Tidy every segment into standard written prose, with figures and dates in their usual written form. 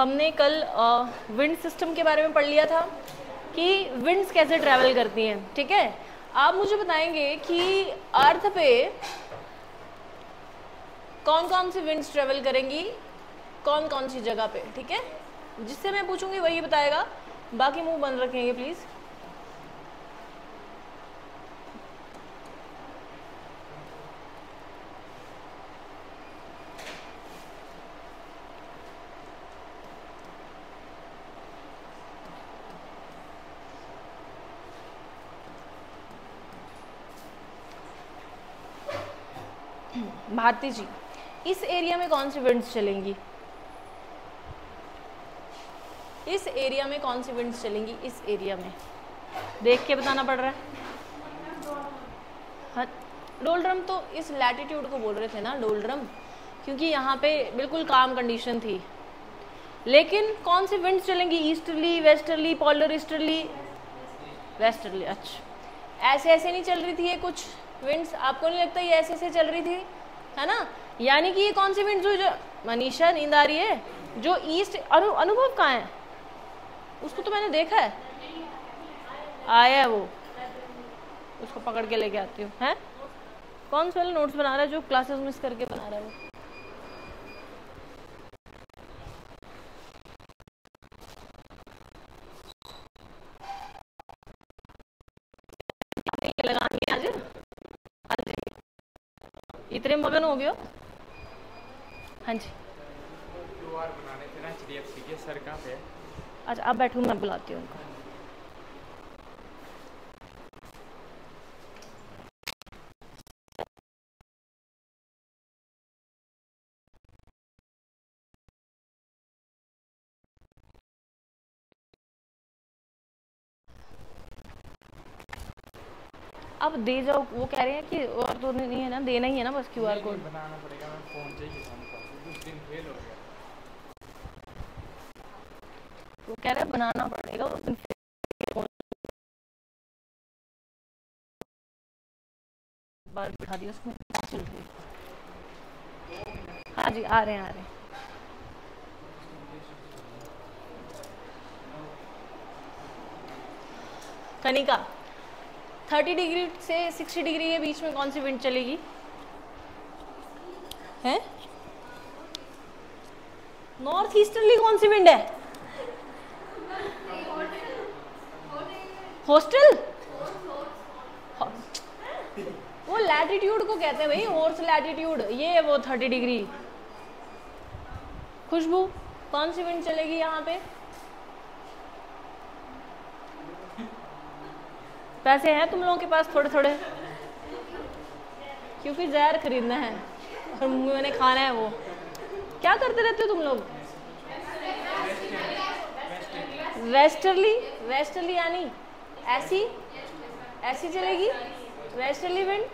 हमने कल wind system के बारे में पढ़ लिया था कि विंड्स कैसे ट्रैवल करती हैं, ठीक है। आप मुझे बताएंगे कि अर्थ पे कौन कौन सी विंड्स ट्रैवल करेंगी कौन कौन सी जगह पे, ठीक है। जिससे मैं पूछूंगी वही बताएगा, बाकी मुंह बंद रखेंगे प्लीज़। भारती जी, इस एरिया में कौन सी विंड्स चलेंगी? इस एरिया में कौन सी विंड्स चलेंगी? इस एरिया में देख के बताना पड़ रहा है। हाँ, डोलड्रम तो इस लैटिट्यूड को बोल रहे थे ना, डोलड्रम, क्योंकि यहाँ पे बिल्कुल काम कंडीशन थी। लेकिन कौन सी विंड्स चलेंगी? Easterly, westerly, polar easterly, westerly. अच्छा, ऐसे ऐसे नहीं चल रही थी ये कुछ विंड्स? आपको नहीं लगता ये ऐसे ऐसे चल रही थी, है ना? यानी कि ये कौन सी विंड्स हुई? जो मनीषा नींद आ रही है, जो ईस्ट अनुभव कहाँ है? उसको तो मैंने देखा है, आया है वो, उसको पकड़ के लेके आती हूँ। है कौन सा वाला नोट्स बना रहा है जो क्लासेस मिस करके बना रहा है वो? लगानी आज इतने मगन हो गए। हाँ जी, बनाने थे ना HDFC के। सर कहाँ पे? अच्छा आप बैठो, मैं बुलाती हूँ उनको। अब दे जाओ, वो कह रहे हैं कि और तो नहीं है ना, देना ही है ना बस QR कोड। बनाना पड़ेगा, मैं फोन चाहिए कुछ दिन फेल हो गया। वो कह रहे हैं बनाना पड़ेगा उस दिन। बार बिठा दिया उसमें, चल रही। हाँ जी, आ रहे हैं आ रहे हैं। कनिका, 30 डिग्री से 60 डिग्री के बीच में कौन सी विंड चलेगी? है नॉर्थ ईस्टर्ली कौन सी विंड है? होस्टल, वो लैटिट्यूड को कहते हैं भाई, हॉर्स लैटिट्यूड। ये है वो 30 डिग्री। खुशबू, कौन सी विंड चलेगी यहाँ पे? पैसे हैं तुम लोगों के पास थोड़े थोड़े? क्योंकि जहर खरीदना है और मैंने खाना है। वो क्या करते रहते हो तुम लोग? वेस्टर्ली, वेस्टर्ली यानी ऐसी ऐसी चलेगी वेस्टर्ली विंड,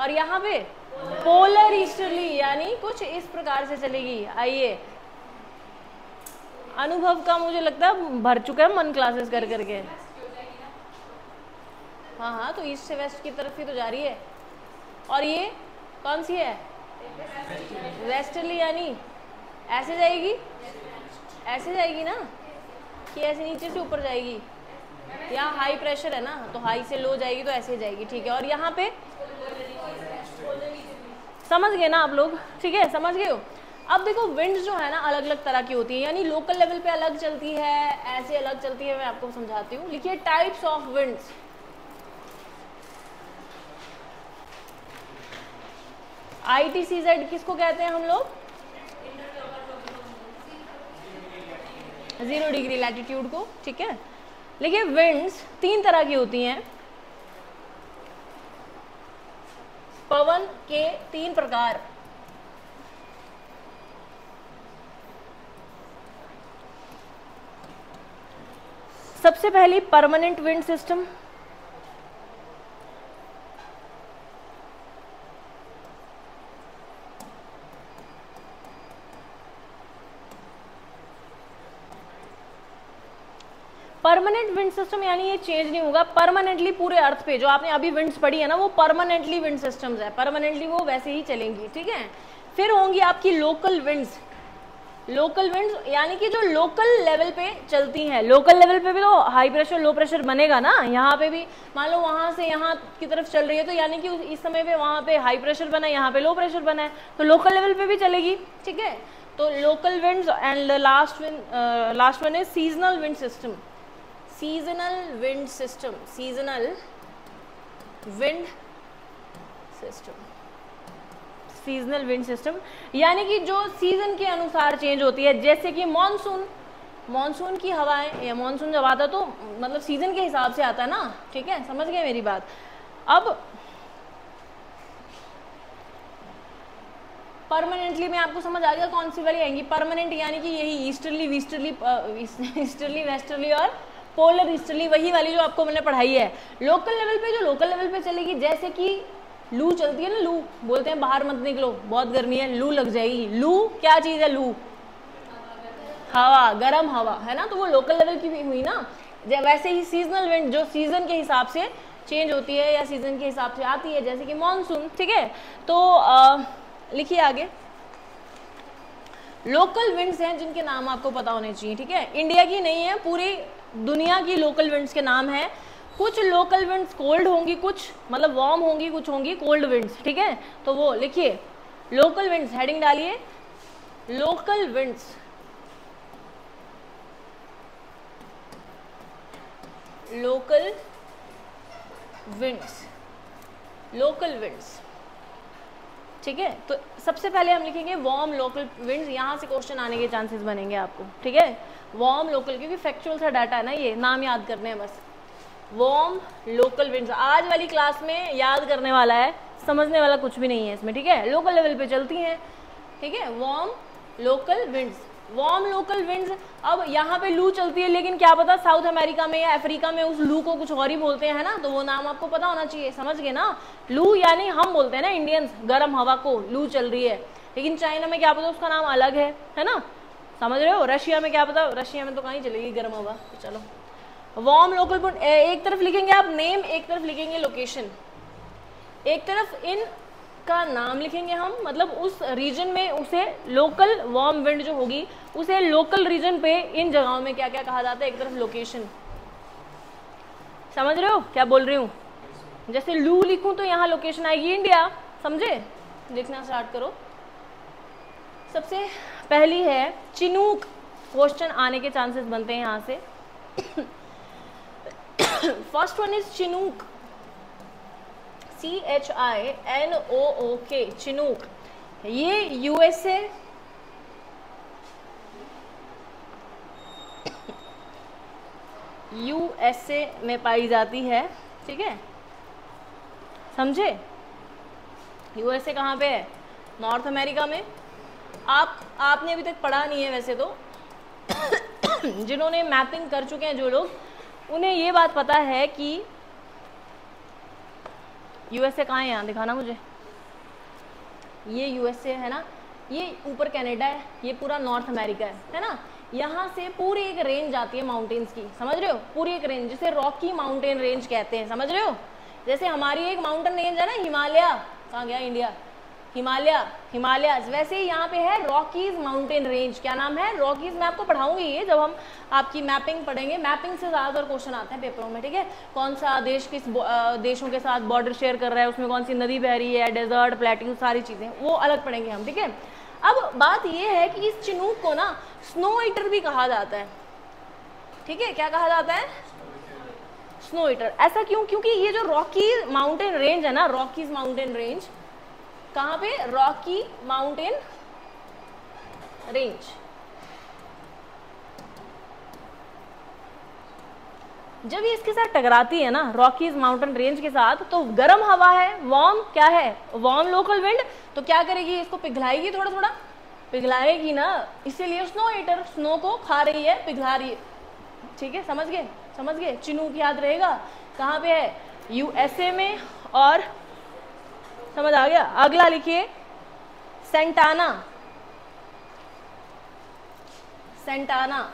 और यहाँ पे पोलर ईस्टर्ली यानी कुछ इस प्रकार से चलेगी। आइए, अनुभव का मुझे लगता है भर चुका है मन क्लासेस कर करके। हाँ हाँ, तो ईस्ट से वेस्ट की तरफ ही तो जा रही है। और ये कौन सी है? वेस्टर्ली यानी ऐसे जाएगी, ऐसे जाएगी ना, कि ऐसे नीचे से ऊपर जाएगी। यहाँ हाई प्रेशर है ना, तो हाई से लो जाएगी तो ऐसे जाएगी, ठीक है। और यहाँ पे समझ गए ना आप लोग? ठीक है, समझ गए हो? अब देखो, विंड्स जो है ना अलग अलग तरह की होती है, यानी लोकल लेवल पे अलग चलती है, ऐसे अलग चलती है। मैं आपको समझाती हूँ। लिखिए टाइप्स ऑफ विंड्स। ITCZ किसको कहते हैं हम लोग? 0 डिग्री लैटिट्यूड को, ठीक है। देखिए, विंड्स 3 तरह की होती हैं। पवन के 3 प्रकार। सबसे पहली permanent wind system. Permanent wind system यानी ये चेंज नहीं होगा परमानेंटली पूरे अर्थ पे। जो आपने अभी विंड्स पढ़ी है ना, वो परमानेंटली विंड सिस्टम्स है, परमानेंटली वो वैसे ही चलेंगी, ठीक है। फिर होंगी आपकी लोकल विंड्स। लोकल विंड्स यानी कि जो लोकल लेवल पे चलती हैं, लोकल लेवल पे भी तो हाई प्रेशर लो प्रेशर बनेगा ना, यहाँ पे भी मान लो वहाँ से यहाँ की तरफ चल रही है तो यानी कि इस समय पे वहाँ पे हाई प्रेशर बना है, यहाँ पे लो प्रेशर बना है, तो लोकल लेवल पे भी चलेगी, ठीक है। तो local winds and last one is seasonal wind system. Seasonal wind system, seasonal wind system, seasonal wind system यानी कि जो सीजन के अनुसार चेंज होती है, जैसे कि मॉनसून, मॉनसून की हवाएं या मॉनसून जब आता है तो मतलब सीजन के हिसाब से आता है ना, ठीक है, समझ गए मेरी बात। अब परमानेंटली में आपको समझ आ गया कौन सी वाली आएंगी, परमानेंट यानी कि यही ईस्टर्ली वेस्टर्ली, ईस्टर्ली वेस्टर्ली और पोलर ईस्टर्ली, वही वाली जो आपको मैंने पढ़ाई है। लोकल लेवल पे, जो लोकल लेवल पे चलेगी, जैसे कि लू चलती है ना, लू बोलते हैं बाहर मत निकलो बहुत गर्मी है, लू लग जाएगी। लू क्या चीज है? लू हवा, गर्म हवा है ना, तो वो लोकल लेवल की भी हुई ना। वैसे ही सीजनल विंड जो सीजन के हिसाब से चेंज होती है या सीजन के हिसाब से आती है, जैसे कि मॉनसून, ठीक है। तो लिखिए आगे, लोकल विंड्स हैं जिनके नाम आपको पता होने चाहिए, ठीक है। इंडिया की नहीं है, पूरी दुनिया की लोकल विंड्स के नाम है। कुछ लोकल विंड्स कोल्ड होंगी, कुछ मतलब वार्म होंगी, कुछ होंगी कोल्ड विंड्स, ठीक है। तो वो लिखिए लोकल विंड्स, हेडिंग डालिए local winds. Local winds, local winds, ठीक है। तो सबसे पहले हम लिखेंगे वार्म लोकल विंड्स, यहाँ से क्वेश्चन आने के चांसेस बनेंगे आपको, ठीक है। वार्म लोकल, क्योंकि फैक्चुअल सा डाटा है ना, ये नाम याद करने हैं बस। वार्म लोकल विंड्स आज वाली क्लास में याद करने वाला है, समझने वाला कुछ भी नहीं है इसमें, ठीक है। लोकल लेवल पे चलती हैं, ठीक है। Warm local winds, warm local winds. अब यहाँ पे लू चलती है, लेकिन क्या पता साउथ अमेरिका में या अफ्रीका में उस लू को कुछ और ही बोलते हैं, है ना, तो वो नाम आपको पता होना चाहिए, समझ गए ना। लू यानी हम बोलते हैं ना इंडियंस, गर्म हवा को लू चल रही है, लेकिन चाइना में क्या पता उसका नाम अलग है ना, समझ रहे हो। रशिया में क्या पता, रशिया में तो कहीं चलेगी गर्म हवा। चलो वार्म लोकल, एक तरफ लिखेंगे आप नेम, एक तरफ लिखेंगे लोकेशन। एक तरफ इन का नाम लिखेंगे हम, मतलब उस रीजन में उसे लोकल वार्म विंड जो होगी उसे लोकल रीजन पे इन जगहों में क्या क्या कहा जाता है, एक तरफ लोकेशन। समझ रहे हो क्या बोल रही हूँ? जैसे लू लिखूं तो यहाँ लोकेशन आएगी इंडिया, समझे। लिखना स्टार्ट करो। सबसे पहली है चिनूक, क्वेश्चन आने के चांसेस बनते हैं यहाँ से। First one is Chinook, CHINOOK, Chinook. ये यूएसए में पाई जाती है, ठीक है, समझे। यूएसए कहाँ पे है? नॉर्थ अमेरिका में। आपने अभी तक पढ़ा नहीं है वैसे तो। जिन्होंने मैपिंग कर चुके हैं जो लोग, उन्हें ये बात पता है कि यूएसए कहाँ है, यहाँ दिखाना मुझे। ये यूएसए है ना, ये ऊपर कनाडा है, ये पूरा नॉर्थ अमेरिका है ना। यहाँ से पूरी एक रेंज आती है माउंटेन्स की, समझ रहे हो, पूरी एक रेंज जिसे रॉकी माउंटेन रेंज कहते हैं, समझ रहे हो। जैसे हमारी एक माउंटेन रेंज है ना हिमालय, कहाँ गया इंडिया, हिमालयाज, वैसे ही यहाँ पे है रॉकीज माउंटेन रेंज। क्या नाम है? रॉकीज। मैं आपको पढ़ाऊंगी ये जब हम आपकी मैपिंग पढ़ेंगे। मैपिंग से ज़्यादातर क्वेश्चन आते हैं पेपरों में, ठीक है। कौन सा देश किस देशों के साथ बॉर्डर शेयर कर रहा है, उसमें कौन सी नदी बह रही है, डेजर्ट, प्लेट्यू, सारी चीज़ें वो अलग पढ़ेंगे हम, ठीक है। अब बात ये है कि इस चिनूक को ना स्नो ईटर भी कहा जाता है, ठीक है। क्या कहा जाता है? Snow eater. ऐसा क्यों? क्योंकि ये जो रॉकी माउंटेन रेंज है ना, रॉकीज माउंटेन रेंज, कहाँ पे? Rocky mountain range. जब ये इसके साथ टकराती है ना रॉकीज माउंटेन रेंज के साथ, तो गर्म हवा है, वार्म क्या है, वार्म लोकल विंड, तो क्या करेगी? इसको पिघलाएगी, थोड़ा थोड़ा पिघलाएगी ना, इसीलिए स्नो ईटर, स्नो को खा रही है, पिघला रही है, ठीक है। समझ गए? समझ गए। चिनूक याद रहेगा कहाँ पे है? यूएसए में। और समझ आ गया? अगला लिखिए Santana, Santana,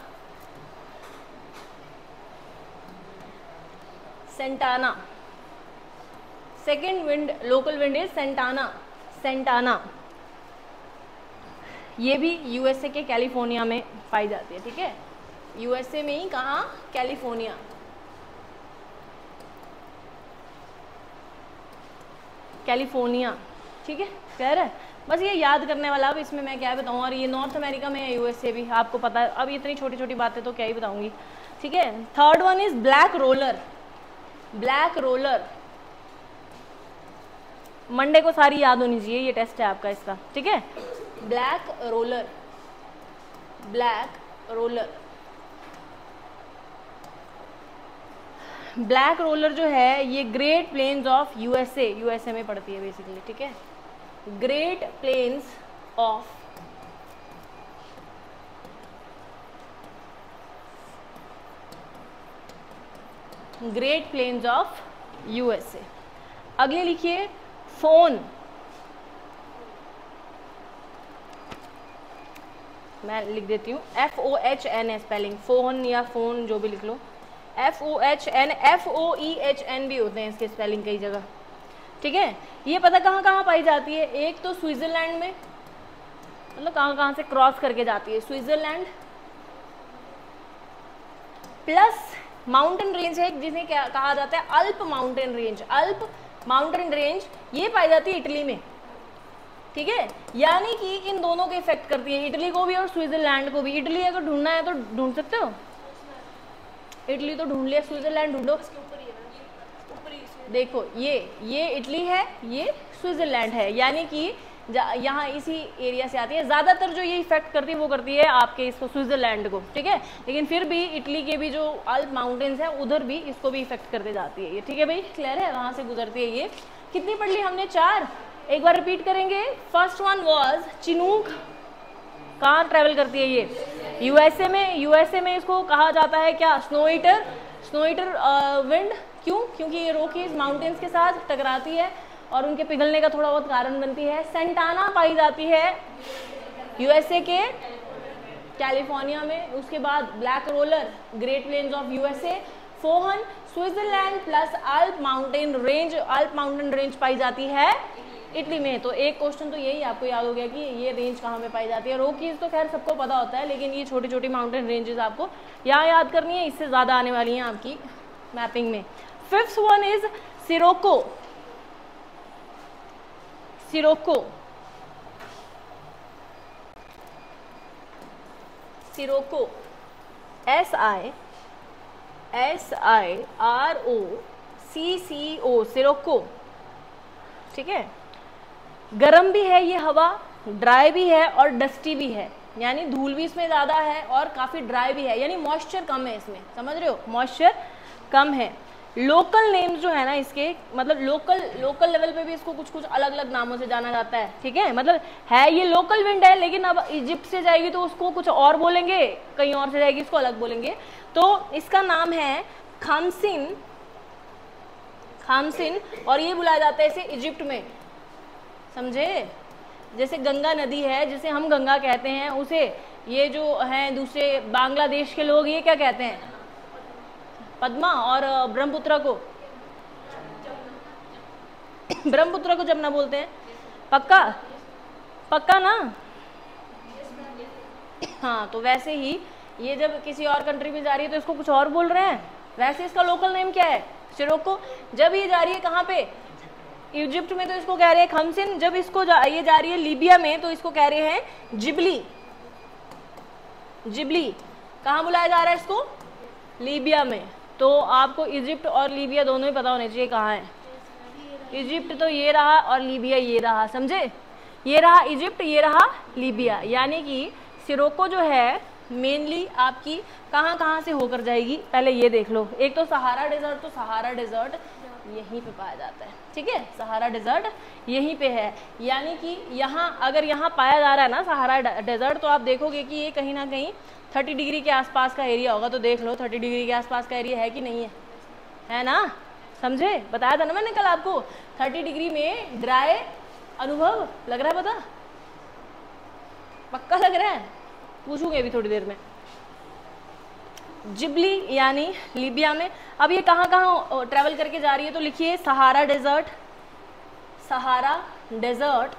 Santana. Second wind, local wind is Santana, Santana. ये भी यूएसए के कैलिफोर्निया में पाई जाती है, ठीक है, यूएसए में ही, कहाँ, कैलिफोर्निया। कैलिफोर्निया, ठीक है, क्लियर है, बस ये याद करने वाला। अब इसमें मैं क्या बताऊँ, और ये नॉर्थ अमेरिका में है, यूएसए भी आपको पता है। अब इतनी छोटी छोटी बातें तो क्या ही बताऊंगी, ठीक है। Third one is black roller. Black roller Monday को सारी याद होनी चाहिए, ये टेस्ट है आपका इसका, ठीक है। Black roller, black roller, black roller जो है ये Great planes of USA, USA में पड़ती है बेसिकली, ठीक है। Great planes of Great planes of USA. अगले लिखिए फोन। मैं लिख देती हूँ FOHN स्पेलिंग, फोन या फोन जो भी लिख लो, FOHN, FOEHN भी होते हैं इसके स्पेलिंग कई जगह, ठीक है। ये पता कहाँ कहाँ पाई जाती है, एक तो स्विट्जरलैंड में, मतलब कहाँ कहाँ से क्रॉस करके जाती है, स्विट्जरलैंड प्लस माउंटेन रेंज है जिसे क्या कहा जाता है, अल्प mountain range. Alp mountain range ये पाई जाती है इटली में, ठीक है। यानी कि इन दोनों के इफेक्ट करती है, इटली को भी और स्विट्जरलैंड को भी। इटली अगर ढूंढना है तो ढूंढ सकते हो, इटली तो ढूंढ लिया, स्विट्जरलैंड ढूंढो। देखो ये इटली है, ये स्विट्जरलैंड है, यानी कि यहाँ इसी एरिया से आती है। ज़्यादातर जो ये इफेक्ट करती है वो करती है आपके इसको स्विट्जरलैंड को, ठीक है। लेकिन फिर भी इटली के भी जो अल्प माउंटेन्स है उधर भी इसको भी इफेक्ट करते जाती है ये, ठीक है भाई, क्लियर है, वहाँ से गुजरती है ये। कितनी पढ़ ली हमने, 4। एक बार रिपीट करेंगे। फर्स्ट वन वॉज चिनूक, कहाँ ट्रेवल करती है ये, यूएसए में। यूएसए में इसको कहा जाता है क्या, snow eater, snow eater wind. क्यों, क्योंकि ये रॉकीज माउंटेन्स के साथ टकराती है और उनके पिघलने का थोड़ा बहुत कारण बनती है। सेंटाना पाई जाती है यूएसए के कैलिफोर्निया में। उसके बाद black roller, great planes of USA. Foehn Switzerland plus Alp mountain range, Alp mountain range पाई जाती है इटली में। तो एक क्वेश्चन तो यही आपको याद हो गया कि ये रेंज कहाँ पे पाई जाती है। रॉकीज तो खैर सबको पता होता है, लेकिन ये छोटी छोटी माउंटेन रेंजेस आपको यहाँ याद करनी है, इससे ज़्यादा आने वाली हैं आपकी मैपिंग में। Fifth one is Scirocco. Scirocco, Scirocco, SIROCCO, Scirocco, ठीक है। गर्म भी है ये हवा, ड्राई भी है और डस्टी भी है, यानी धूल भी इसमें ज़्यादा है और काफ़ी ड्राई भी है, यानी मॉइस्चर कम है इसमें, समझ रहे हो, मॉइस्चर कम है। लोकल नेम्स जो है ना इसके, मतलब लोकल लेवल पे भी इसको कुछ कुछ अलग अलग नामों से जाना जाता है, ठीक है। मतलब है ये लोकल विंड है, लेकिन अब इजिप्ट से जाएगी तो उसको कुछ और बोलेंगे, कहीं और से जाएगी इसको अलग बोलेंगे। तो इसका नाम है खामसिन, खामसिन, और ये बुलाया जाता है इसे इजिप्ट में, समझे। जैसे गंगा नदी है, जिसे हम गंगा कहते हैं, उसे ये जो है दूसरे बांग्लादेश के लोग ये क्या कहते हैं, पद्मा, और ब्रह्मपुत्र को, ब्रह्मपुत्र को जमुना बोलते हैं। पक्का, पक्का ना। हाँ, तो वैसे ही ये जब किसी और कंट्री में जा रही है तो इसको कुछ और बोल रहे हैं। वैसे इसका लोकल नेम क्या है, सिरोको। जब ये जा रही है कहाँ पे, इजिप्ट में, तो इसको कह रहे हैं खमसिन। जब इसको ये जा रही है लीबिया में तो इसको कह रहे हैं जिबली। जिबली कहाँ बुलाया जा रहा है इसको, लीबिया में। तो आपको इजिप्ट और लीबिया दोनों ही पता होने चाहिए कहाँ है। इजिप्ट तो ये रहा और लीबिया ये रहा, समझे। ये रहा इजिप्ट, ये रहा लीबिया। यानी कि सिरोको जो है मेनली आपकी कहाँ कहाँ से होकर जाएगी, पहले ये देख लो। एक तो सहारा डेजर्ट, तो सहारा डेजर्ट यहीं पे पाया जाता है, ठीक है, सहारा डेजर्ट यहीं पे है। यानी कि यहाँ अगर यहाँ पाया जा रहा है ना सहारा डेजर्ट, तो आप देखोगे कि ये कहीं ना कहीं 30 डिग्री के आसपास का एरिया होगा। तो देख लो 30 डिग्री के आसपास का एरिया है कि नहीं है, है ना, समझे। बताया था ना मैंने कल आपको, 30 डिग्री में ड्राई अनुभव लग रहा है, पता, पक्का लग रहा है, पूछूंगे अभी थोड़ी देर में। जिबली यानी लीबिया में। अब ये कहाँ कहाँ ट्रैवल करके जा रही है, तो लिखिए Sahara desert, Sahara desert,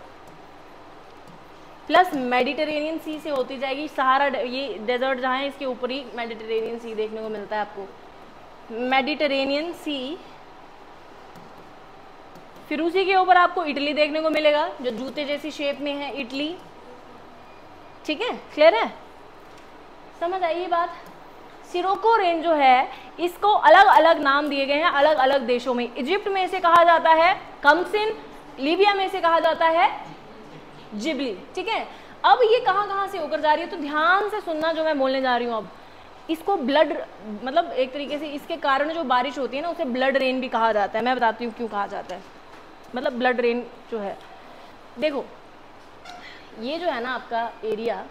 plus Mediterranean sea से होती जाएगी सहारा, ये डेजर्ट जहाँ है इसके ऊपर ही मेडिटेरेनियन सी देखने को मिलता है आपको, मेडिटेरेनियन सी। फिर उसी के ऊपर आपको इटली देखने को मिलेगा जो जूते जैसी शेप में है, इटली। ठीक है, क्लियर है, समझ आई ये बात। सिरोको रेंज जो है इसको अलग अलग नाम दिए गए हैं अलग अलग देशों में। इजिप्ट में इसे कहा जाता है कमसिन, लीबिया में इसे कहा जाता है जिबली। ठीक है, अब ये कहाँ कहाँ से होकर जा रही है तो ध्यान से सुनना जो मैं बोलने जा रही हूँ। अब इसको ब्लड, मतलब एक तरीके से इसके कारण जो बारिश होती है ना उसे ब्लड रेन भी कहा जाता है। मैं बताती हूँ क्यों कहा जाता है, मतलब ब्लड रेन जो है। देखो ये जो है ना आपका एरिया,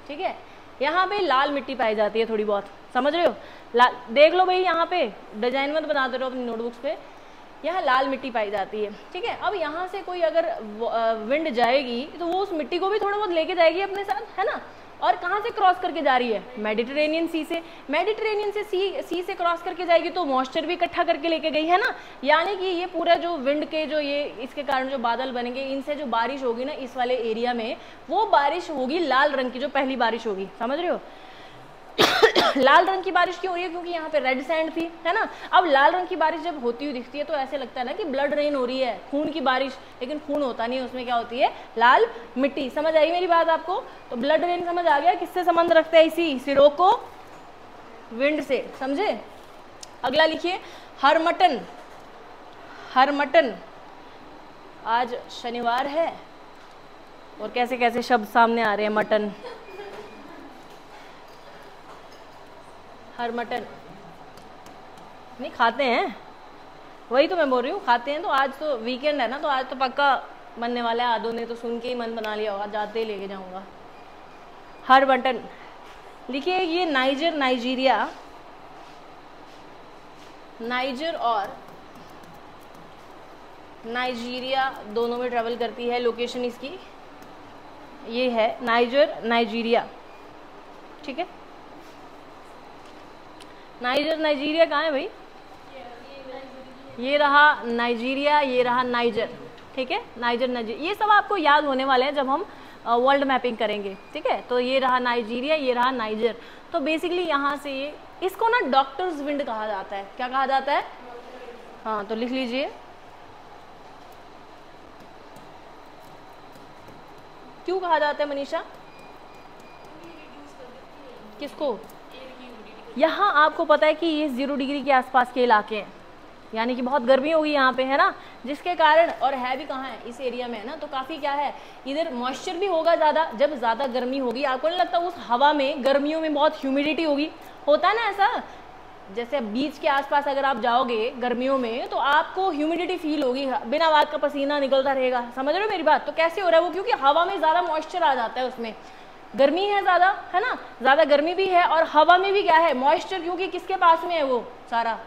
ठीक है, यहाँ पे लाल मिट्टी पाई जाती है थोड़ी बहुत, समझ रहे हो। देख लो भाई, यहाँ पे डिजाइन मत बनाते रहो अपनी नोटबुक्स पे, यहाँ लाल मिट्टी पाई जाती है। ठीक है, अब यहाँ से कोई अगर विंड जाएगी तो वो उस मिट्टी को भी थोड़ा बहुत लेके जाएगी अपने साथ, है ना। और कहाँ से क्रॉस करके जा रही है, मेडिटेरेनियन सी से। मेडिटेरेनियन से सी से क्रॉस करके जाएगी तो मॉइस्चर भी इकट्ठा करके लेके गई, है ना। यानी कि ये पूरा जो विंड के जो ये इसके कारण जो बादल बनेंगे, इनसे जो बारिश होगी ना इस वाले एरिया में, वो बारिश होगी लाल रंग की, जो पहली बारिश होगी, समझ रहे हो। लाल रंग की बारिश क्यों हो रही है, क्योंकि यहाँ पे रेड सैंड थी, है ना। अब लाल रंग की बारिश जब होती हुई दिखती है तो ऐसे लगता है ना कि ब्लड रेन हो रही है, खून की बारिश, लेकिन खून होता नहीं है उसमें, क्या होती है, लाल मिट्टी। समझ आई मेरी बात आपको। तो ब्लड रेन समझ आ गया किससे संबंध रखता है, इसी सिरोको विंड से, समझे। अगला लिखिए हरमटन। हरमटन, आज शनिवार है और कैसे कैसे शब्द सामने आ रहे हैं, मटन, हरमटन नहीं खाते हैं, वही तो मैं बोल रही हूँ, खाते हैं। तो आज तो वीकेंड है ना, तो आज तो पक्का बनने वाला है। आदो ने तो सुन के ही मन बना लिया होगा, जाते ही लेके जाऊंगा। हरमटन लिखिए, ये नाइजर, नाइजीरिया, नाइजर और नाइजीरिया दोनों में ट्रेवल करती है। लोकेशन इसकी ये है नाइजर, नाइजीरिया। ठीक है, नाइजर नाइजीरिया कहाँ है भाई, ये रहा नाइजीरिया, ये रहा नाइजर। ठीक है, नाइजर नाइजीरिया, ये सब आपको याद होने वाले हैं जब हम वर्ल्ड मैपिंग करेंगे। ठीक है, तो ये रहा नाइजीरिया, ये रहा नाइजर। तो बेसिकली यहाँ से ये, इसको ना डॉक्टर्स विंड कहा जाता है। क्या कहा जाता है, हाँ तो लिख लीजिए। क्यों कहा जाता है मनीषा, किसको। यहाँ आपको पता है कि ये 0 डिग्री के आसपास के इलाके हैं, यानी कि बहुत गर्मी होगी यहाँ पे, है ना, जिसके कारण, और है भी कहाँ है, इस एरिया में है ना, तो काफ़ी क्या है, इधर मॉइस्चर भी होगा ज़्यादा। जब ज़्यादा गर्मी होगी, आपको नहीं लगता उस हवा में गर्मियों में बहुत ह्यूमिडिटी होगी, होता है ना ऐसा। जैसे बीच के आसपास अगर आप जाओगे गर्मियों में तो आपको ह्यूमिडिटी फील होगी, बिना बात का पसीना निकलता रहेगा, समझ रहे हो मेरी बात। तो कैसे हो रहा है वो, क्योंकि हवा में ज़्यादा मॉइस्चर आ जाता है, उसमें गर्मी है ज़्यादा, है ना, ज़्यादा गर्मी भी है, और हवा में भी क्या है, मॉइस्चर, क्योंकि किसके पास में है वो सारा,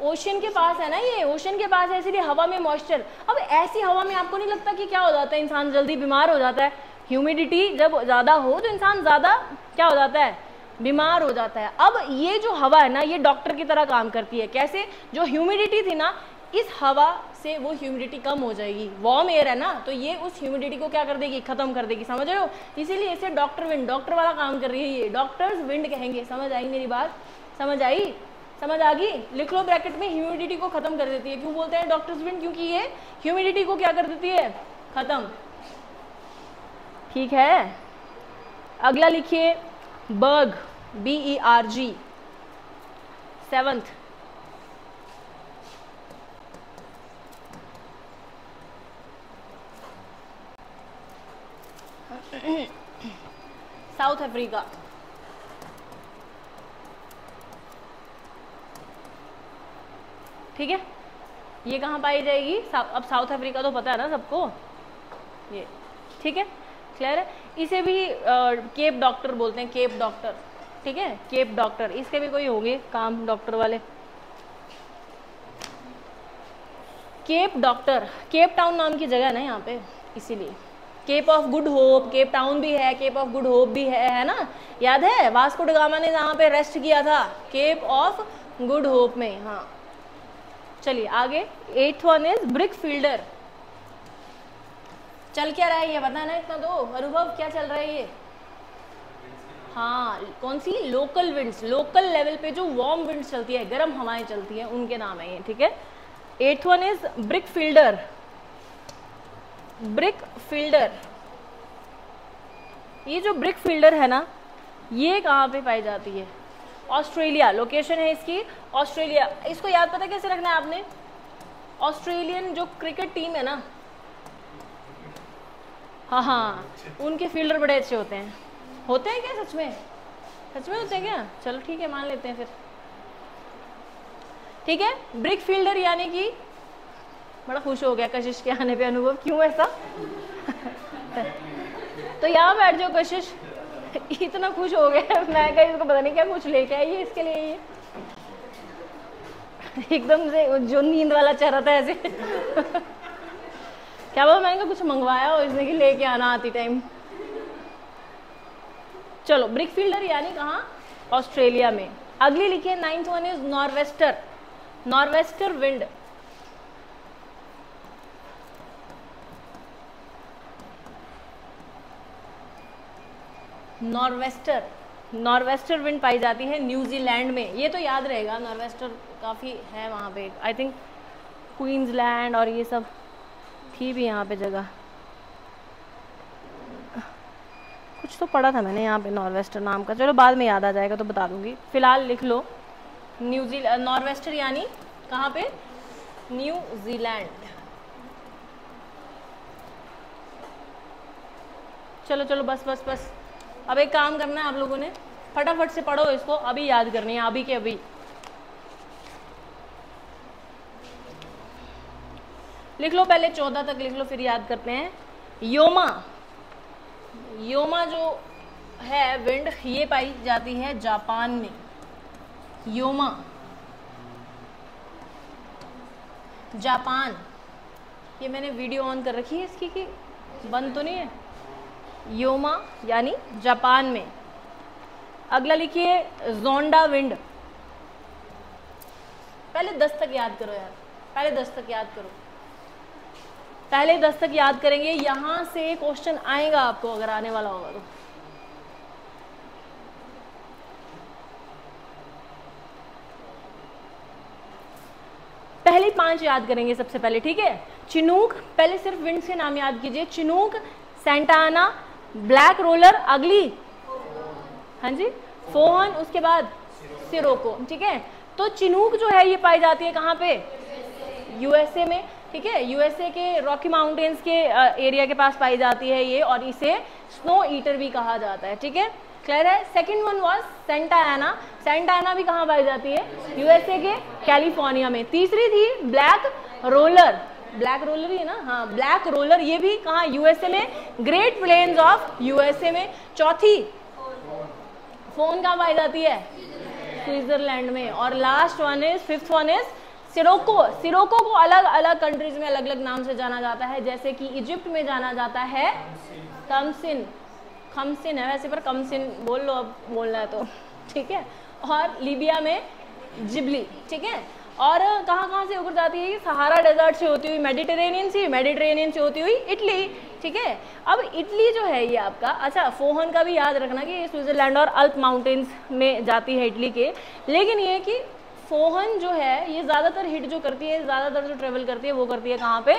ओशन के पास है ना, ये ओशन के पास है, इसीलिए हवा में मॉइस्चर। अब ऐसी हवा में आपको नहीं लगता कि क्या हो जाता है, इंसान जल्दी बीमार हो जाता है। ह्यूमिडिटी जब ज़्यादा हो तो इंसान ज़्यादा क्या हो जाता है, बीमार हो जाता है। अब ये जो हवा है ना, ये डॉक्टर की तरह काम करती है। कैसे, जो ह्यूमिडिटी थी ना, इस हवा से वो ह्यूमिडिटी कम हो जाएगी, वार्म एयर है ना, तो ये उस ह्यूमिडिटी को क्या कर देगी, खत्म कर देगी, समझ रहे हो। इसीलिए इसे डॉक्टर विंड, डॉक्टर वाला काम कर रही है ये, डॉक्टर्स विंड कहेंगे। समझ आई मेरी बात, समझ आई, समझ आ गई। लिख लो ब्रैकेट में, ह्यूमिडिटी को खत्म कर देती है। क्यों बोलते हैं डॉक्टर्स विंड, क्योंकि ये ह्यूमिडिटी को क्या कर देती है, खत्म। ठीक है, अगला लिखिए बर्ग, BERG, 7th। South Africa. ठीक है, ये कहाँ पाई जाएगी, अब साउथ अफ्रीका तो पता है ना सबको ये। ठीक है, क्लियर है। इसे भी केप डॉक्टर बोलते हैं, केप डॉक्टर। ठीक है, केप डॉक्टर, इसके भी कोई होंगे काम डॉक्टर वाले। केप डॉक्टर, केप टाउन नाम की जगह है ना यहाँ पे, इसीलिए। Cape of Good Hope, Cape Town भी है, केप ऑफ गुड होप भी है ना, याद है वास्को ड गामा ने जहाँ पे रेस्ट किया था, केप ऑफ गुड होप में। हाँ चलिए आगे, 8th one is brick fielder. चल क्या रहा है ये बता ना इतना, तो अनुभव क्या चल रहा है ये? हाँ, कौन सी? लोकल विंड्स, लोकल लेवल पे जो वार्म विंड्स चलती है, गर्म हवाएं चलती है, उनके नाम है ये, ठीक है। 8th one is brick fielder. Brick fielder, ये जो ब्रिक फील्डर है ना, ये कहाँ पे पाई जाती है? ऑस्ट्रेलिया, लोकेशन है इसकी ऑस्ट्रेलिया। इसको याद पता कैसे रखना है आपने? ऑस्ट्रेलियन जो क्रिकेट टीम है ना, हाँ, उनके फील्डर बड़े अच्छे होते हैं। होते हैं क्या? सच में? सच में होते हैं क्या? चलो ठीक है, मान लेते हैं फिर, ठीक है। ब्रिक फील्डर यानी कि, बड़ा खुश हो गया कशिश के आने पे अनुभव, क्यों ऐसा? तो यहाँ बैठ जाओ कशिश, इतना खुश हो गया, मैं कहीं इसको पता नहीं क्या कुछ लेके आई है इसके लिए, ये एकदम से जो नींद वाला चेहरा था ऐसे क्या बोला? मैंने कुछ मंगवाया हो इसने कि लेके आना आती टाइम। चलो, ब्रिक फील्डर यानी कहाँ? ऑस्ट्रेलिया में। अगली लिखिए 9th one is norwester. Norwester wind, norwester, norwester wind पाई जाती है न्यूजीलैंड में। ये तो याद रहेगा, नॉर्वेस्टर काफ़ी है वहाँ पे, आई थिंक क्वींसलैंड और ये सब थी भी यहाँ पे जगह, कुछ तो पढ़ा था मैंने यहाँ पे नॉर्वेस्टर नाम का। चलो बाद में याद आ जाएगा तो बता दूंगी, फिलहाल लिख लो न्यूजीलैंड। नॉर्वेस्टर यानी कहाँ पे? न्यूजीलैंड। चलो चलो, बस बस बस, अब एक काम करना है आप लोगों ने, फटाफट से पढ़ो इसको, अभी याद करनी है, अभी के अभी। लिख लो, पहले 14 तक लिख लो, फिर याद करते हैं। योमा, योमा जो है विंड, ये पाई जाती है जापान में। Yoma, Japan. ये मैंने वीडियो ऑन कर रखी है इसकी कि बंद तो नहीं है? योमा यानी जापान में। अगला लिखिए जोंडा विंड। पहले 10 तक याद करो यार, पहले 10 तक याद करो, पहले 10 तक याद करेंगे, यहां से क्वेश्चन आएगा आपको अगर आने वाला होगा तो। पहले 5 याद करेंगे सबसे पहले, ठीक है। चिनूक, पहले सिर्फ विंड्स के नाम याद कीजिए। चिनूक, सेंटा आना, ब्लैक रोलर, अगली, हाँ जी, फोहन, उसके बाद सिरोको, ठीक है। तो चिनूक जो है ये पाई जाती है कहाँ पे? यूएसए में, ठीक है। यूएसए के रॉकी माउंटेन्स के एरिया के पास पाई जाती है ये, और इसे स्नो ईटर भी कहा जाता है, ठीक है। क्लियर है? Second one was Santa Ana. Santa Ana भी कहाँ पाई जाती है? यूएसए के कैलिफोर्निया में। तीसरी थी ब्लैक रोलर, ब्लैक रोलर ही है ना, हाँ, ब्लैक रोलर, ये भी कहाँ? यूएसए में, ग्रेट प्लेन्स ऑफ यूएसए में। चौथी फोन कहाँ पाई जाती है? स्विट्जरलैंड में। और last one is, fifth one is Scirocco. Scirocco को अलग अलग कंट्रीज में अलग अलग नाम से जाना जाता है, जैसे कि इजिप्ट में जाना जाता है कमसिन, खमसिन है वैसे पर कमसिन बोल लो अब बोलना है तो, ठीक है। और लीबिया में जिबली, ठीक है। और कहाँ कहाँ से उभर जाती है? सहारा डेजर्ट से होती हुई मेडिटेरेनियन सी, मेडिटेरेनियन से होती हुई इटली, ठीक है। अब इटली जो है ये आपका, अच्छा फोहन का भी याद रखना कि स्विट्जरलैंड और अल्प माउंटेन्स में जाती है इटली के, लेकिन ये कि फोहन जो है ये ज़्यादातर हिट जो करती है, ज़्यादातर जो ट्रेवल करती है वो करती है कहाँ पे?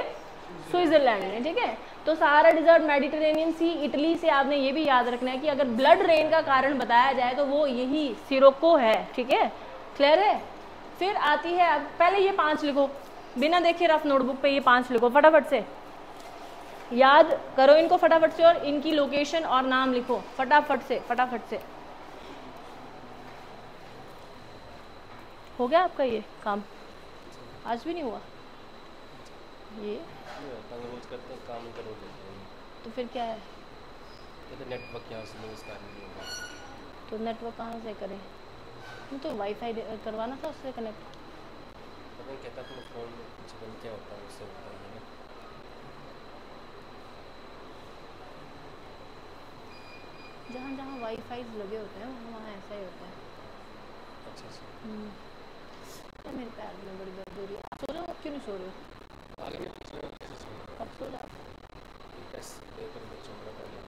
स्विट्जरलैंड में, ठीक है। तो सहारा डिजर्ट, मेडिटेरेनियन सी, इटली से आपने ये भी याद रखना है कि अगर ब्लड रेन का कारण बताया जाए तो वो यही सिरोको है, ठीक है। क्लियर है? फिर आती है, अब पहले ये 5 लिखो, बिना देखे रफ नोटबुक पे ये 5 लिखो, फटाफट से याद करो इनको, फटाफट से, और इनकी लोकेशन और नाम लिखो फटाफट से, फटाफट से। हो गया आपका ये काम? आज भी नहीं हुआ ये? रोज करते हैं काम, तो रोज करते हैं। तो फिर क्या है? तो नेटवर्क यहाँ से यूज़ कर नहीं होगा। तो नेटवर्क कहाँ से करें? तो वाईफाई करवाना था, उससे कनेक्ट। पता नहीं कहता तो फोन में कुछ बंद क्या होता है, उससे होता है ना। जहाँ जहाँ वाईफाई लगे होते हैं वहाँ ऐसा ही होता है। अच्छा अच्छा। तो मेरे पैर में बड़ी दर्द हो रही है। सो रहे हो? क्यों नहीं सो रहे हो? आगे कैसे अब सो जाओ। मैथ्स पेपर में चुनना पड़ेगा।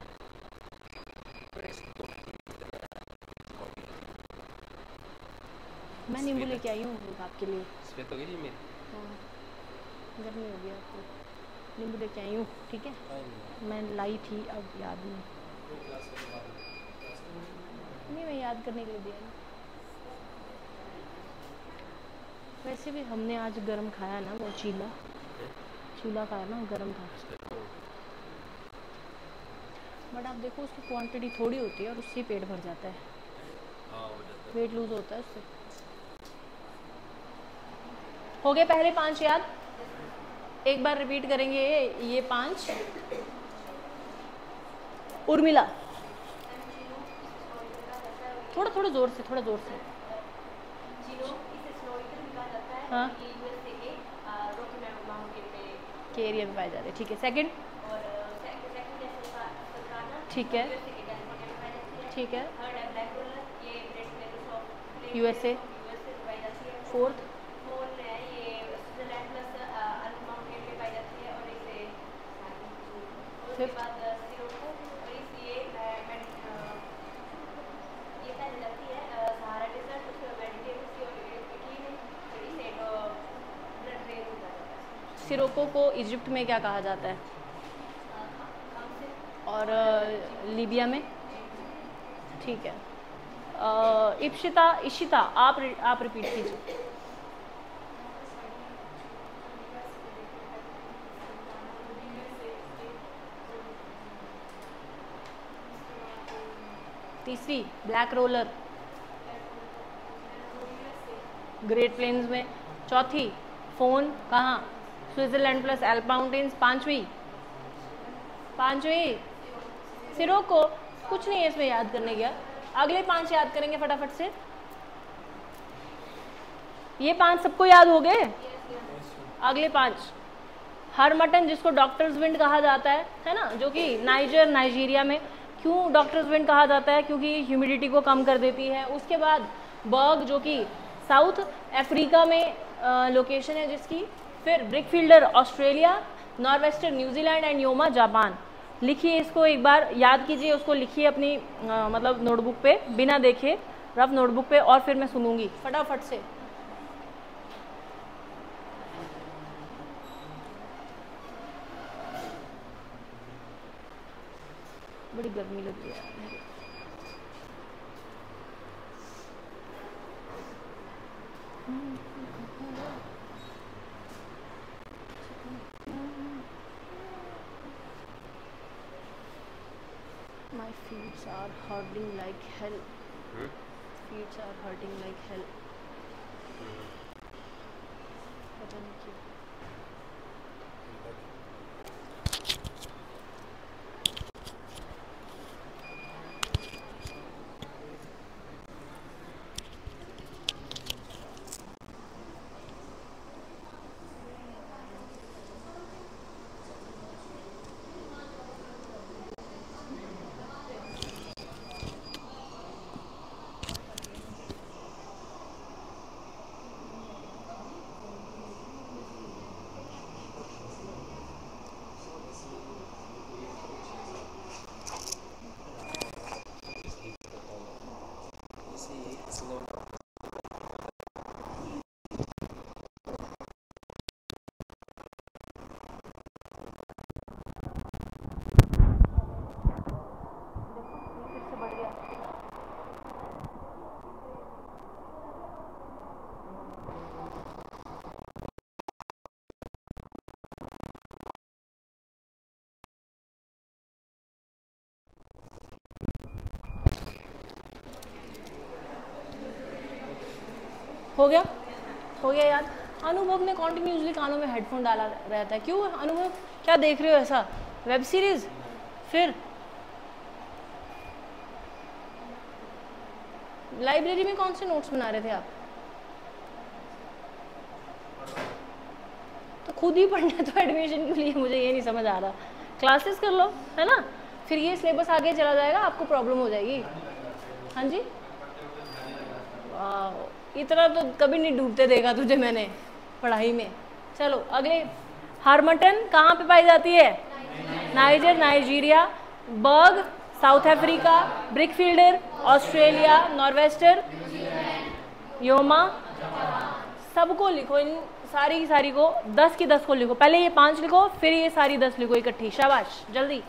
मैं नींबू लेके आई हूँ आपके लिए। सफेद हो गई मेरी। हाँ, गर्मी हो गई आपको, नींबू लेके आई हूँ, ठीक है। मैं लाई थी, अब याद नहीं, मैं याद करने के लिए दिया ना। वैसे भी हमने आज गरम खाया ना, वो चीला खाया ना, गरम था। बट आप देखो उसकी क्वांटिटी थोड़ी होती है और उससे पेट भर जाता है, वेट लूज होता है उससे। हो गए पहले 5 याद, एक बार रिपीट करेंगे ये 5। उर्मिला थोड़ा थोड़ा जोर से, थोड़ा जोर से। हाँ, के एरिया में पाए जाते हैं, ठीक है। सेकंड, ठीक है, ठीक है, यूएसए। फोर्थ, फिफ्थ, सिरोको को इजिप्ट में क्या कहा जाता है, और लीबिया में, ठीक है। इशिता आप रिपीट कीजिए। तीसरी, ब्लैक रोलर, ग्रेट प्लेन्स में। चौथी, फोन कहाँ, स्विट्जरलैंड प्लस एल्प माउंटेन्स। पांचवी सिरोको, कुछ नहीं है इसमें याद करने गया। अगले 5 याद करेंगे फटाफट से। ये 5 सबको याद हो गए। अगले 5, हरमटन जिसको डॉक्टर्स विंड कहा जाता है ना, जो कि नाइजीरिया में। क्यों डॉक्टर्स विंड कहा जाता है, क्योंकि ह्यूमिडिटी को कम कर देती है। उसके बाद बर्ग जो कि साउथ अफ्रीका में लोकेशन है जिसकी। फिर brickfielder Australia, norwester New Zealand and Yoma Japan. लिखिए इसको, एक बार याद कीजिए उसको, लिखिए अपनी मतलब नोटबुक पे, बिना देखे रफ नोटबुक पे, और फिर मैं सुनूंगी फटाफट से। बड़ी गर्मी लग रही है। My feet are hurting like hell. Feet are hurting like hell. पता नहीं क्यों। हो गया याद। अनुभव ने कॉन्टिन्यूसली कानों में हेडफोन डाला रहता है, क्यों अनुभव, क्या देख रहे हो ऐसा, वेब सीरीज? फिर लाइब्रेरी में कौन से नोट्स बना रहे थे आप? तो खुद ही पढ़ना तो एडमिशन के लिए, मुझे ये नहीं समझ आ रहा। क्लासेस कर लो, है ना, फिर ये सिलेबस आगे चला जाएगा, आपको प्रॉब्लम हो जाएगी। हाँ जी, इतना तो कभी नहीं डूबते देखा तुझे मैंने पढ़ाई में। चलो अगले, हारमटन कहाँ पे पाई जाती है? Niger Nigeria, berg South Africa, brickfielder Australia, norwester Yoma. सबको लिखो, इन सारी की सारी को 10 की 10 को लिखो। पहले ये 5 लिखो, फिर ये सारी 10 लिखो इकट्ठी। शाबाश, जल्दी।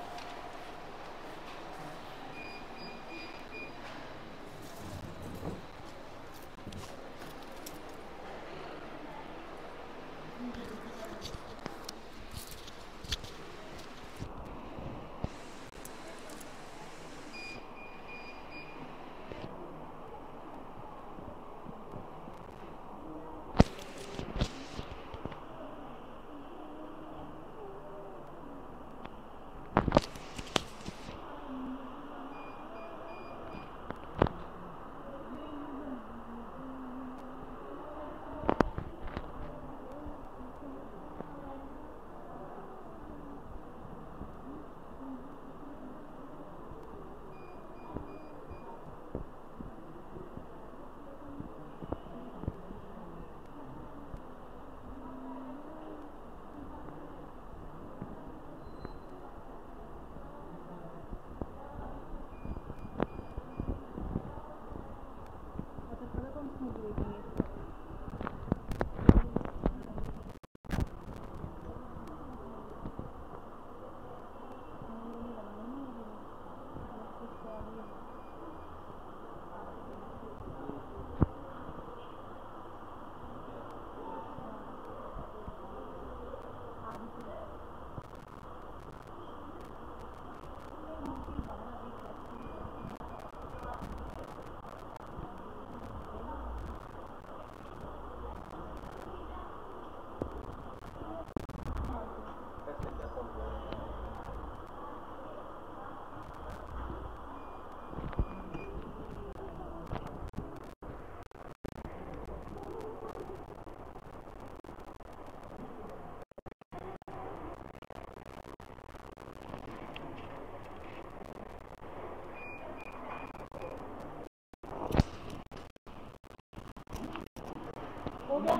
हो गया?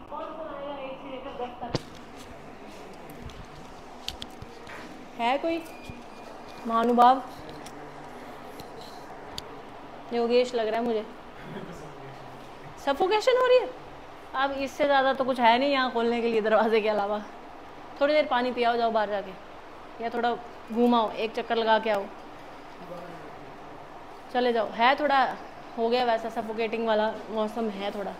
कौन सुनाएगा 1 से लेकर 10 तक? है कोई महानुभाव? योगेश लग रहा है मुझे। सफोकेशन हो रही है। अब इससे ज़्यादा तो कुछ है नहीं यहाँ खोलने के लिए दरवाजे के अलावा। थोड़ी देर पानी पियाओ, जाओ बाहर जाके, या थोड़ा घूमाओ, एक चक्कर लगा के आओ, चले जाओ। है थोड़ा हो गया वैसा सफोकेटिंग वाला मौसम है थोड़ा।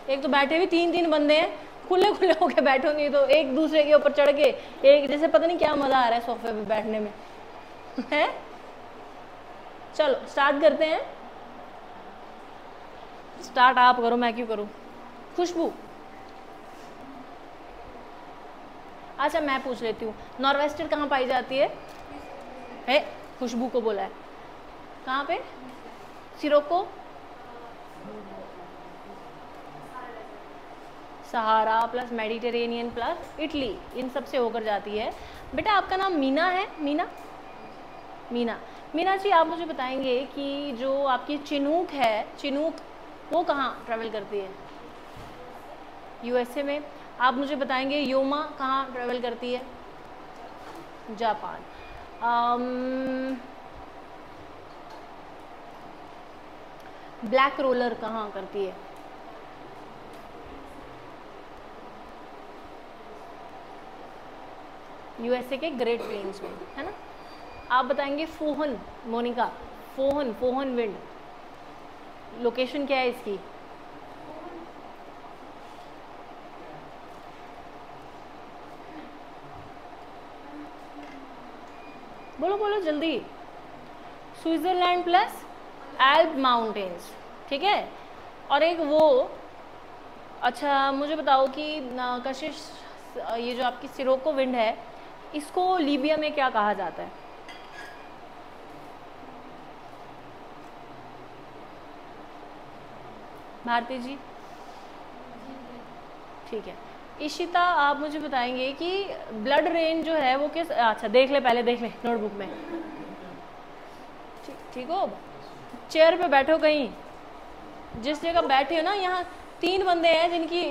एक तो बैठे भी 3-3 बंदे हैं, खुले खुले होके बैठो, नहीं तो एक दूसरे के ऊपर चढ़ के एक जैसे पता नहीं क्या मज़ा आ रहा है सोफे पे बैठने में है। चलो स्टार्ट करते हैं। स्टार्ट आप करो, मैं क्यों करूँ? खुशबू, अच्छा मैं पूछ लेती हूँ, नॉर्वेस्टर कहाँ पाई जाती है? खुशबू को बोला है, कहाँ पे? सिरोको, सहारा प्लस मेडिटेरेनियन प्लस इटली, इन सब से होकर जाती है। बेटा आपका नाम मीना है? मीना, मीना, मीना जी आप मुझे बताएंगे कि जो आपकी चिनूक है, चिनूक वो कहाँ ट्रैवल करती है? यूएसए में। आप मुझे बताएंगे योमा कहाँ ट्रैवल करती है? जापान। ब्लैक रोलर कहाँ करती है? यूएसए के ग्रेट प्लेन्स में, है ना। आप बताएंगे फोहन, मोनिका, फोहन, फोहन विंड लोकेशन क्या है इसकी? बोलो बोलो जल्दी। स्विट्जरलैंड प्लस एल्प माउंटेन्स, ठीक है। और एक वो, अच्छा मुझे बताओ कि कशिश, ये जो आपकी सिरोको विंड है इसको लीबिया में क्या कहा जाता है? भारती जी, ठीक है। इशिता आप मुझे बताएंगे कि ब्लड रेन जो है वो किस, अच्छा देख ले, पहले देख ले नोटबुक में, ठीक हो। चेयर पे बैठो, कहीं जिस जगह बैठे हो ना, यहाँ 3 बंदे हैं जिनकी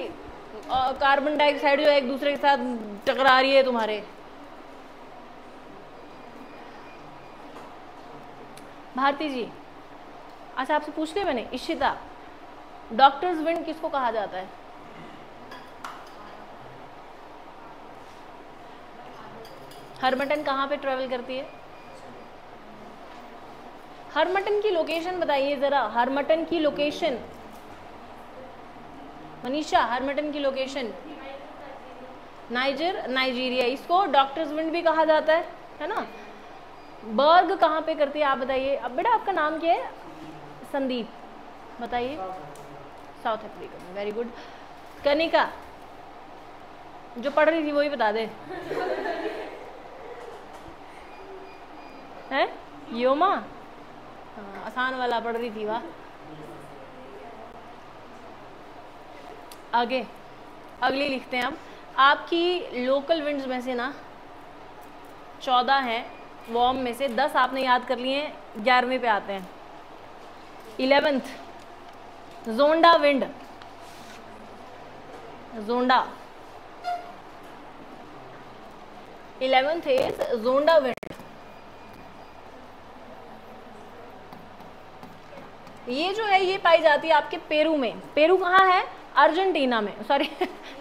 कार्बन डाइऑक्साइड जो है एक दूसरे के साथ टकरा रही है तुम्हारे। भारती जी, अच्छा आपसे पूछ लिया मैंने। इशिता, डॉक्टर्स विंड किसको कहा जाता है? हरमटन कहाँ पे ट्रेवल करती है? हरमटन की लोकेशन बताइए जरा, हरमटन की लोकेशन। मनीषा, हरमटन की लोकेशन नाइजीरिया। इसको डॉक्टर्स विंड भी कहा जाता है ना। बर्ग कहाँ पे करती है आप बताइए। अब बेटा आपका नाम क्या है? संदीप, बताइए। साउथ अफ्रीका में, वेरी गुड। कनिका, जो पढ़ रही थी वही बता दे। है योमा? हाँ, आसान वाला पढ़ रही थी। वाह। आगे अगली लिखते हैं हम। आपकी लोकल विंड्स में से ना 14 हैं, वार्म में से 10 आपने याद कर लिए हैं। 11वें पे आते हैं। 11th Zonda wind. Zonda 11th is Zonda wind. ये जो है ये पाई जाती है आपके पेरू में। पेरू कहाँ है? अर्जेंटीना में, सॉरी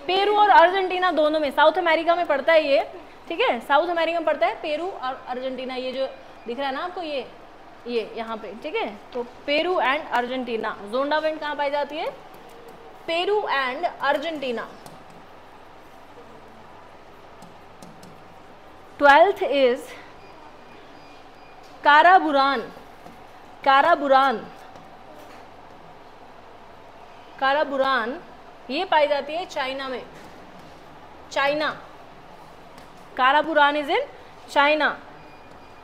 पेरू और अर्जेंटीना दोनों में, साउथ अमेरिका में पड़ता है ये, ठीक है। साउथ अमेरिका में पड़ता है पेरू और अर्जेंटीना। ये जो दिख रहा है ना आपको, ये यहाँ पे, ठीक है। तो Peru and Argentina. Zonda wind कहाँ पाई जाती है? Peru and Argentina. 12th is karaburan. Karaburan, karaburan ये पाई जाती है चाइना में। China, karaburan is in China.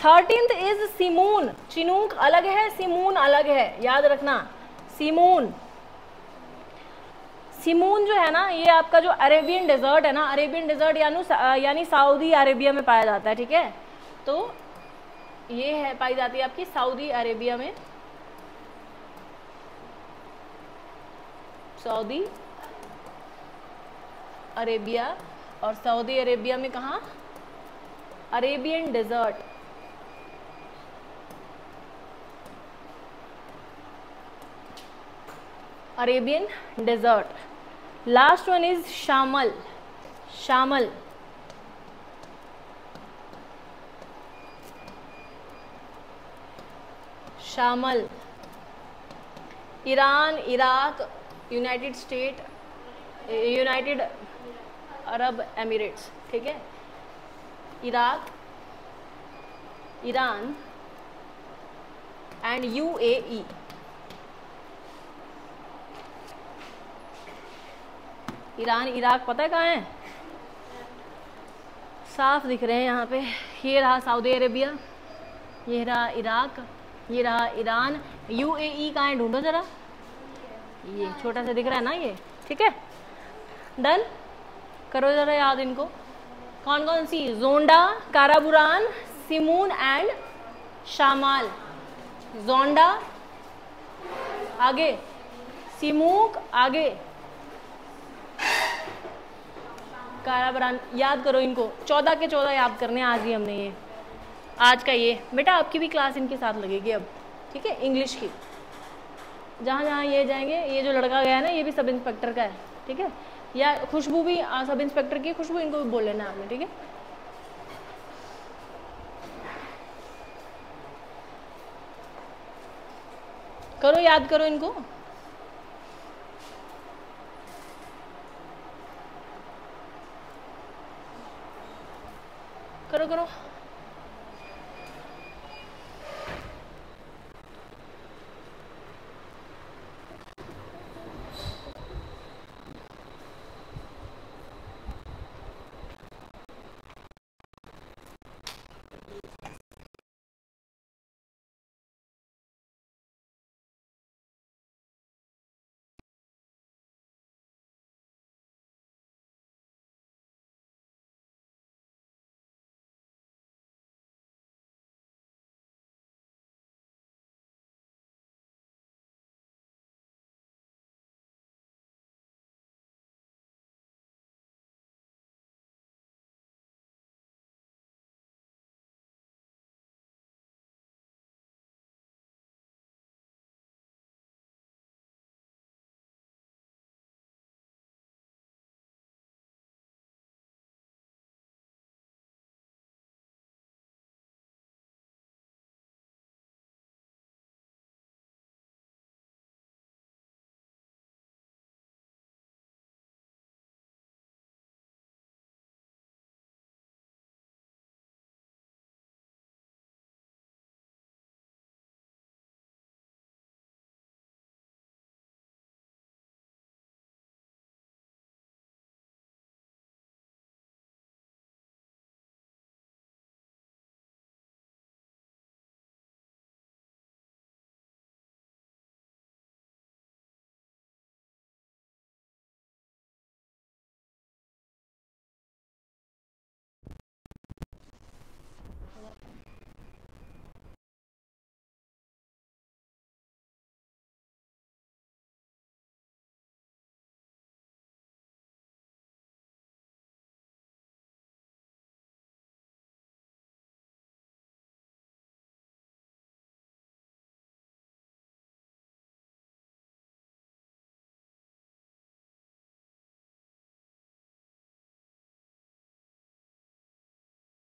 13th is simoom. Chinook अलग है, सिमून अलग है, याद रखना। सिमून, सिमून जो है ना ये आपका जो अरेबियन डेजर्ट है ना, अरेबियन डेजर्ट यानी सऊदी अरेबिया में पाया जाता है, ठीक है। तो ये है पाई जाती है आपकी सऊदी अरेबिया में। सऊदी अरेबिया, और सऊदी अरेबिया में कहाँ? Arabian Desert. Arabian Desert. Last one is shamal. Shamal, shamal Iran, Iraq, United State, United Arab Emirates, ठीक है। Iraq, Iran and UAE. Iran, Iraq पता है कहाँ है? साफ दिख रहे हैं यहाँ पे। ये रहा सऊदी अरेबिया, ये रहा इराक, ये रहा ईरान। यूएई कहाँ है? ढूंढो जरा। ये छोटा सा दिख रहा है ना ये, ठीक है। डन करो जरा याद इनको। कौन कौन सी? जोंडा, काराबुरान, सिमून एंड शामाल। जोंडा आगे, सिमूक आगे, काराबुरान। याद करो इनको, 14 के 14 याद करने आज ही हमने। ये आज का ये बेटा आपकी भी क्लास इनके साथ लगेगी अब, ठीक है, इंग्लिश की। जहाँ जहाँ ये जाएंगे, ये जो लड़का गया है ना ये भी सब इंस्पेक्टर का है, ठीक है। या खुशबू भी सब इंस्पेक्टर की, खुशबू इनको भी बोल लेना आपने, ठीक है। करो याद करो इनको। करो करो।